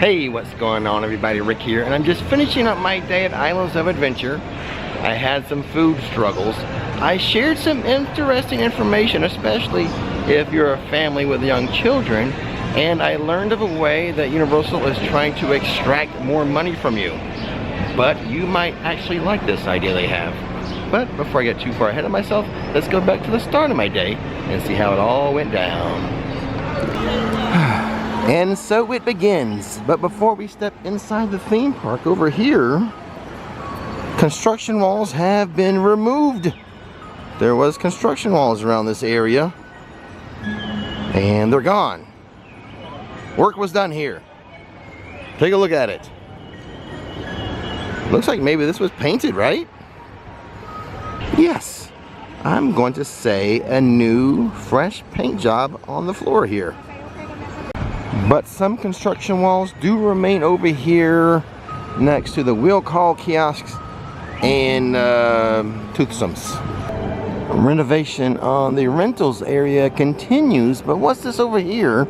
Hey, what's going on everybody? Rick here, and I'm just finishing up my day at Islands of Adventure. I had some food struggles. I shared some interesting information, especially if you're a family with young children, and I learned of a way that Universal is trying to extract more money from you. But you might actually like this idea they have. But before I get too far ahead of myself, let's go back to the start of my day and see how it all went down. And so it begins. But before we step inside the theme park over here, construction walls have been removed. There was construction walls around this area, and they're gone. Work was done here. Take a look at it. Looks like maybe this was painted, right? Yes. I'm going to say a new, fresh paint job on the floor here. But some construction walls do remain over here next to the wheel call kiosks and toothsomes. Renovation on the rentals area continues, but what's this over here?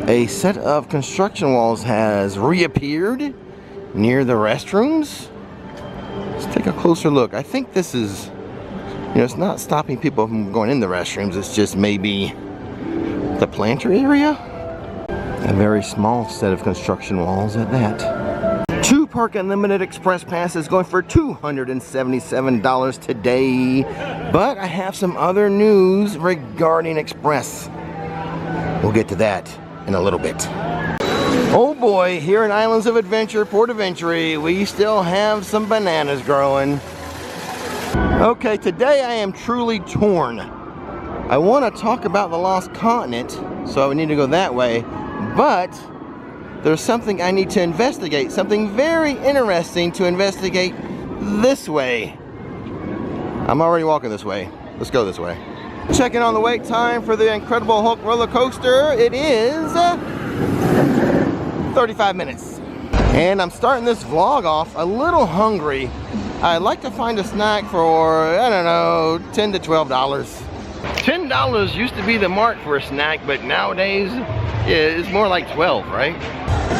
A set of construction walls has reappeared near the restrooms. Let's take a closer look. I think this is, it's not stopping people from going in the restrooms. It's just maybe the planter area. A very small set of construction walls at that. 2 Park Unlimited Express passes going for $277 today. But I have some other news regarding Express. We'll get to that in a little bit. Oh boy, here in Islands of Adventure, Port Aventure, we still have some bananas growing. Okay, today I am truly torn. I want to talk about the Lost Continent, so I need to go that way. But there's something I need to investigate, something very interesting to investigate this way. I'm already walking this way. Let's go this way. Checking on the wait time for the Incredible Hulk roller coaster. It is 35 minutes. And I'm starting this vlog off a little hungry. I'd like to find a snack for, I don't know, $10 to $12. $10 used to be the mark for a snack, but nowadays, it's more like 12, right?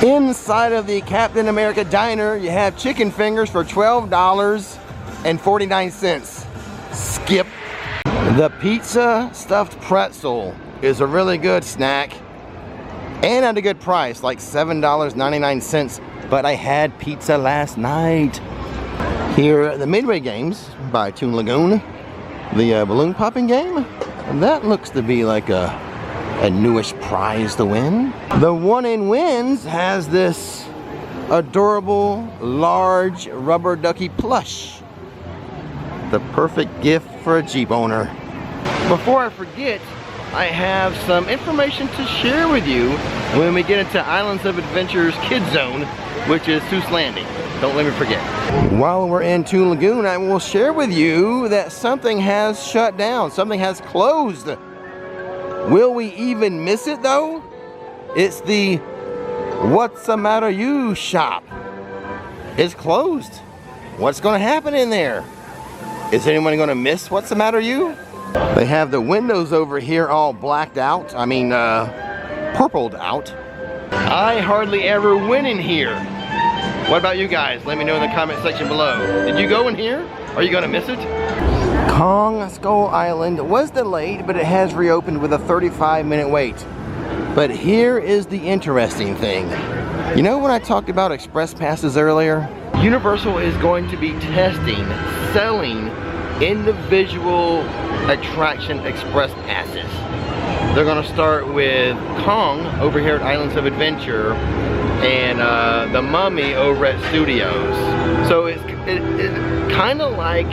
Inside of the Captain America Diner, you have chicken fingers for $12.49. Skip. The pizza stuffed pretzel is a really good snack and at a good price, like $7.99. But I had pizza last night. Here at the Midway Games by Toon Lagoon, the balloon popping game, that looks to be like a newish prize to win. The One in Wins has this adorable large rubber ducky plush. The perfect gift for a Jeep owner. Before I forget, I have some information to share with you when we get into Islands of Adventure's Kids Zone, which is Seuss Landing. Don't let me forget. While we're in Toon Lagoon, I will share with you that something has shut down. Something has closed. Will we even miss it though? It's the What's the Matter You shop. It's closed. What's going to happen in there? Is anyone going to miss What's the Matter You? They have the windows over here all blacked out. I mean, purpled out. I hardly ever went in here. What about you guys? Let me know in the comment section below. Did you go in here? Are you going to miss it? Kong Skull Island was delayed, but it has reopened with a 35-minute wait. But here is the interesting thing. You know when I talked about express passes earlier? Universal is going to be selling individual attraction express passes. They're going to start with Kong over here at Islands of Adventure and the Mummy over at Studios. So it's kind of like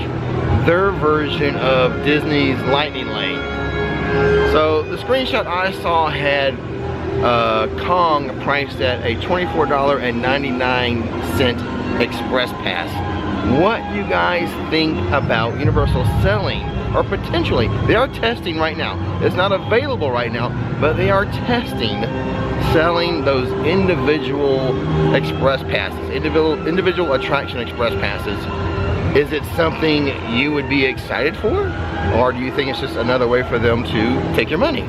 their version of Disney's Lightning Lane. So the screenshot I saw had Kong priced at a $24.99 express pass. What you guys think about Universal selling, or potentially, they are testing right now. It's not available right now, but they are testing selling those individual express passes, individual attraction express passes. Is it something you would be excited for? Or do you think it's just another way for them to take your money?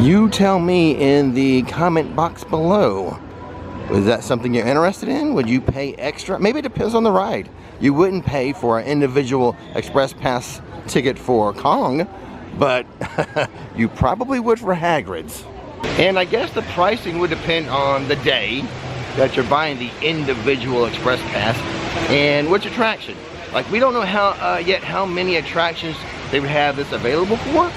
You tell me in the comment box below. Is that something you're interested in? Would you pay extra? Maybe it depends on the ride. You wouldn't pay for an individual express pass ticket for Kong, but you probably would for Hagrid's. And I guess the pricing would depend on the day that you're buying the individual express pass and which attraction. Like, we don't know yet how many attractions they would have this available for.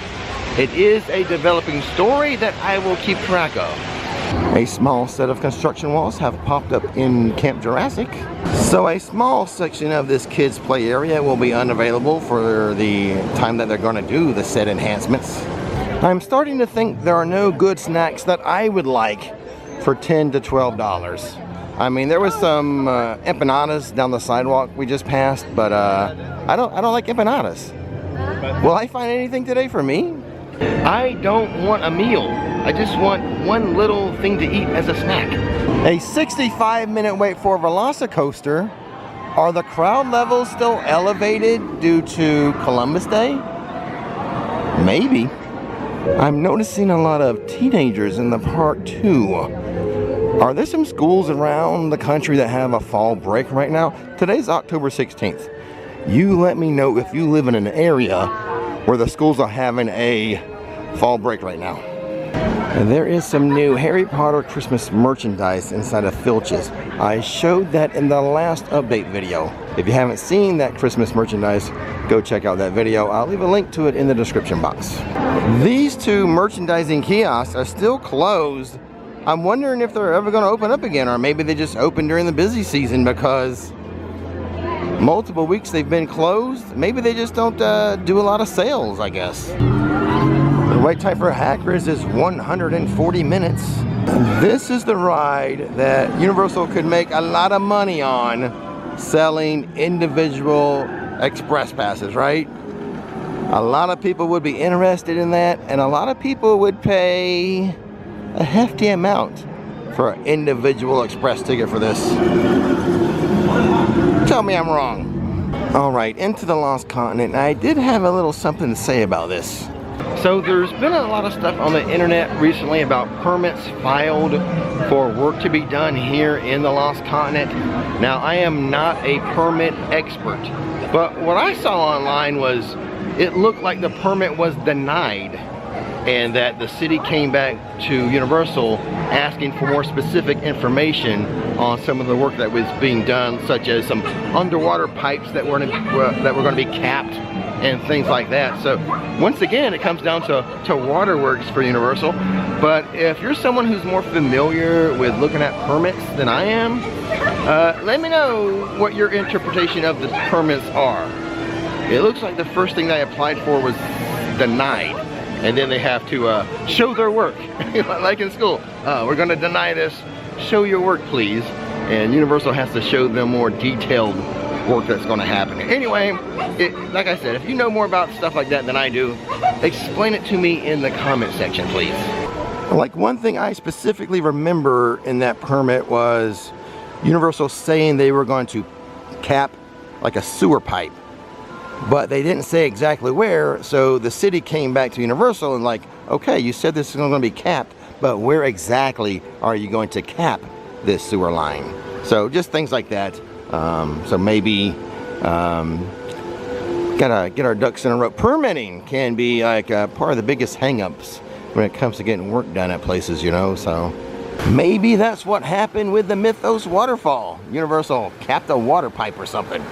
It is a developing story that I will keep track of. A small set of construction walls have popped up in Camp Jurassic. So a small section of this kids play area will be unavailable for the time that they're going to do the set enhancements. I'm starting to think there are no good snacks that I would like for $10 to $12. I mean, there was some empanadas down the sidewalk we just passed, but I don't like empanadas. Will I find anything today for me? I don't want a meal. I just want one little thing to eat as a snack. A 65-minute wait for a Velocicoaster. Are the crowd levels still elevated due to Columbus Day? Maybe. I'm noticing a lot of teenagers in the park too. Are there some schools around the country that have a fall break right now? Today's October 16th. You let me know if you live in an area where the schools are having a fall break right now. And there is some new Harry Potter Christmas merchandise inside of Filch's. I showed that in the last update video. If you haven't seen that Christmas merchandise, go check out that video. I'll leave a link to it in the description box. These two merchandising kiosks are still closed. I'm wondering if they're ever going to open up again, or maybe they just open during the busy season because multiple weeks they've been closed. Maybe they just don't do a lot of sales, I guess. The wait time for Hagrid's is 140 minutes. This is the ride that Universal could make a lot of money on selling individual express passes, right? A lot of people would be interested in that, and a lot of people would pay a hefty amount for an individual express ticket for this. Tell me I'm wrong. Alright, into the Lost Continent. I did have a little something to say about this. So there's been a lot of stuff on the internet recently about permits filed for work to be done here in the Lost Continent. Now, I am not a permit expert, but what I saw online was it looked like the permit was denied, and that the city came back to Universal asking for more specific information on some of the work that was being done, such as some underwater pipes that were going to be capped and things like that. So once again, it comes down to waterworks for Universal. But if you're someone who's more familiar with looking at permits than I am, let me know what your interpretation of the permits are. It looks like the first thing they applied for was denied, and then they have to show their work. Like in school, we're going to deny this, show your work please. And Universal has to show them more detailed work that's going to happen. Anyway, like I said, if you know more about stuff like that than I do, explain it to me in the comment section, please. Like, one thing I specifically remember in that permit was Universal saying they were going to cap like a sewer pipe, but they didn't say exactly where. So the city came back to Universal and like, okay, you said this is going to be capped, but where exactly are you going to cap this sewer line? So just things like that. So maybe gotta get our ducks in a row. Permitting can be like part of the biggest hang-ups when it comes to getting work done at places, you know. So maybe that's what happened with the Mythos waterfall. Universal capped a water pipe or something.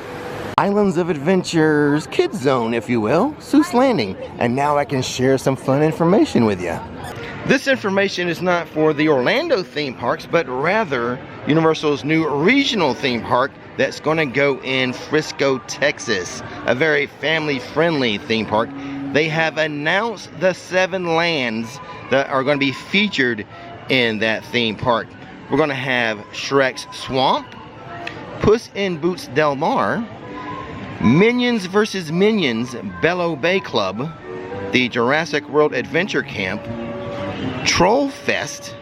Islands of Adventures Kids Zone, if you will, Seuss Landing. And now I can share some fun information with you. This information is not for the Orlando theme parks, but rather Universal's new regional theme park that's going to go in Frisco, Texas. A very family-friendly theme park. They have announced the 7 lands that are going to be featured in that theme park. We're going to have Shrek's Swamp, Puss in Boots Del Mar, Minions vs. Minions Bello Bay Club, the Jurassic World Adventure Camp, Troll Fest,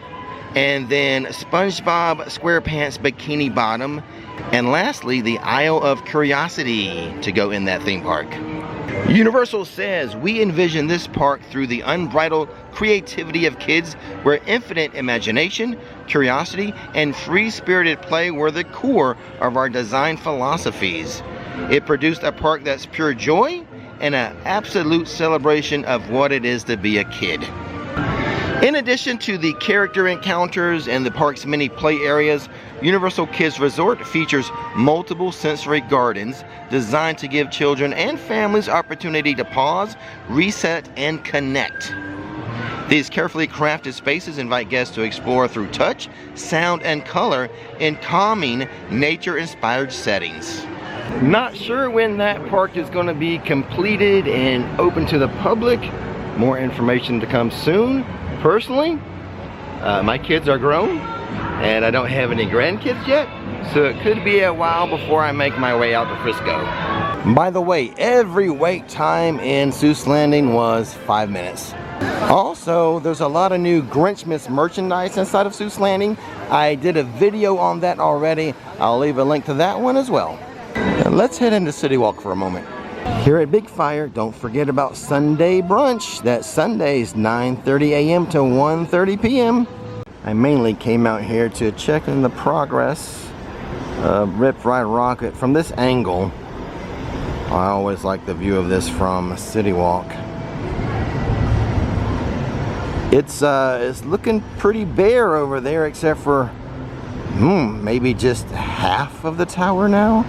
and then SpongeBob SquarePants Bikini Bottom, and lastly the Isle of Curiosity to go in that theme park. Universal says, we envision this park through the unbridled creativity of kids, where infinite imagination, curiosity, and free-spirited play were the core of our design philosophies. It produced a park that's pure joy and an absolute celebration of what it is to be a kid. In addition to the character encounters and the park's many play areas, Universal Kids Resort features multiple sensory gardens designed to give children and families opportunity to pause, reset, and connect. These carefully crafted spaces invite guests to explore through touch, sound, and color in calming, nature-inspired settings. Not sure when that park is going to be completed and open to the public. More information to come soon. Personally, my kids are grown and I don't have any grandkids yet, so it could be a while before I make my way out to Frisco. By the way, every wait time in Seuss Landing was 5 minutes. Also, there's a lot of new Grinchmas merchandise inside of Seuss Landing. I did a video on that already. I'll leave a link to that one as well. Now let's head into CityWalk for a moment. Here at Big Fire, don't forget about Sunday brunch. That's Sundays, 9:30 a.m. to 1:30 p.m. I mainly came out here to check on the progress of Rip Ride Rocket from this angle. I always like the view of this from CityWalk. It's looking pretty bare over there, except for maybe just half of the tower now.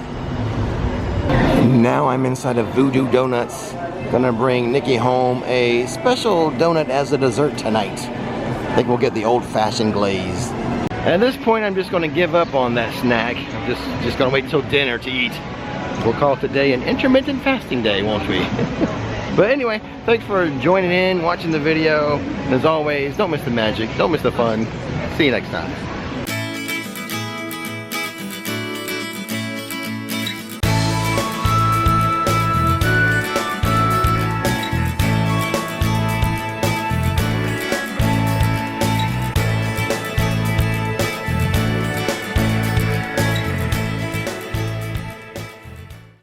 Now I'm inside of Voodoo Donuts. Gonna bring Nikki home a special donut as a dessert tonight. I think we'll get the old-fashioned glaze. At this point, I'm just gonna give up on that snack. I'm just gonna wait till dinner to eat. We'll call it today an intermittent fasting day, won't we? But anyway, thanks for joining in, watching the video. As always, don't miss the magic, don't miss the fun. See you next time.